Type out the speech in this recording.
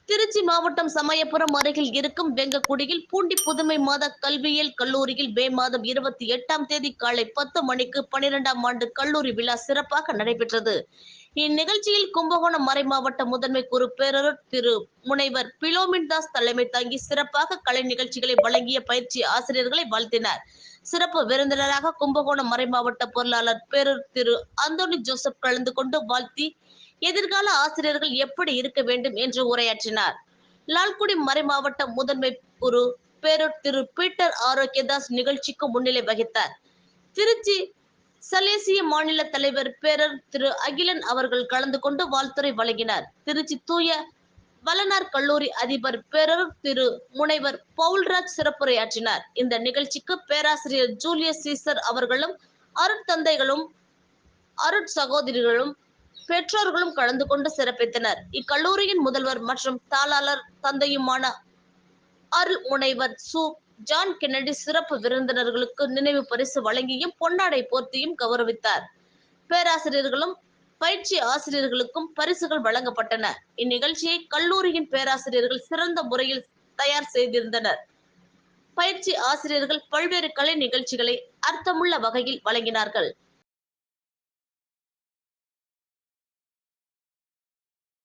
திருச்சி மாவட்டம் சமயபுரம் அருகில் இருக்கும் வெங்கக்குடியில் பூண்டி புதுமை மாத கல்வியியல் கல்லூரியில் மே மாதம் 28ஆம் தேதி காலை 10 மணிக்கு 12ஆம் ஆண்டு கல்லூரி விழா சிறப்பாக நடைபெற்றது. இந்நிகழ்ச்சியில் கும்பகோணம் மறைமாவட்ட முதன்மை குரு பேரருட் திரு முனைவர் பிலோமின்தாஸ் தலைமை தாங்கி சிறப்பாக கலை நிகழ்ச்சிகளை வழங்கிய பயிற்சி ஆசிரியர்களை வாழ்த்தினார். சிறப்பு விருந்தினராக கும்பகோணம் மறைமாவட்ட பொருளாளர் பேரருட் திரு அந்தோணி ஜோசப் கலந்து கொண்டு வாழ்த்தி எதிர்கால ஆசிரியர்கள் எப்படி இருக்க வேண்டும் என்று உரையாற்றினார். லால்குடி மறைமாவட்ட முதன்மை குரு பேரூர் திரு பீட்டர் ஆரோக்கியதாஸ் நிகழ்ச்சிக்கு முன்னிலை வகித்தார். திருச்சி சலேசிய மாநில தலைவர் பேரர் திரு அகிலன் அவர்கள் கலந்து கொண்டு வாழ்த்துரை வழங்கினார். திருச்சி தூய வளனார் கல்லூரி அதிபர் பேரர் திரு முனைவர் பவுல்ராஜ் சிறப்புரையாற்றினார். இந்த நிகழ்ச்சிக்கு பேராசிரியர் ஜூலியஸ் சீசர் அவர்களும் அருட்தந்தைகளும் அருட்சகோதரிகளும் பெற்றோர்களும் கலந்து கொண்டு சிறப்பித்தனர். இக்கல்லூரியின் முதல்வர் மற்றும் தாளாளர் தந்தையுமான அருள் முனைவர் சு. ஜான் கென்னடி சிறப்பு விருந்தினர்களுக்கு நினைவு பரிசு வழங்கியும் பொன்னாடை போர்த்தியும் கௌரவித்தார். பேராசிரியர்களும் பயிற்சி ஆசிரியர்களுக்கும் பரிசுகள் வழங்கப்பட்டன. இந்நிகழ்ச்சியை கல்லூரியின் பேராசிரியர்கள் சிறந்த முறையில் தயார் செய்திருந்தனர். பயிற்சி ஆசிரியர்கள் பல்வேறு கலை நிகழ்ச்சிகளை அர்த்தமுள்ள வகையில் வழங்கினார்கள்.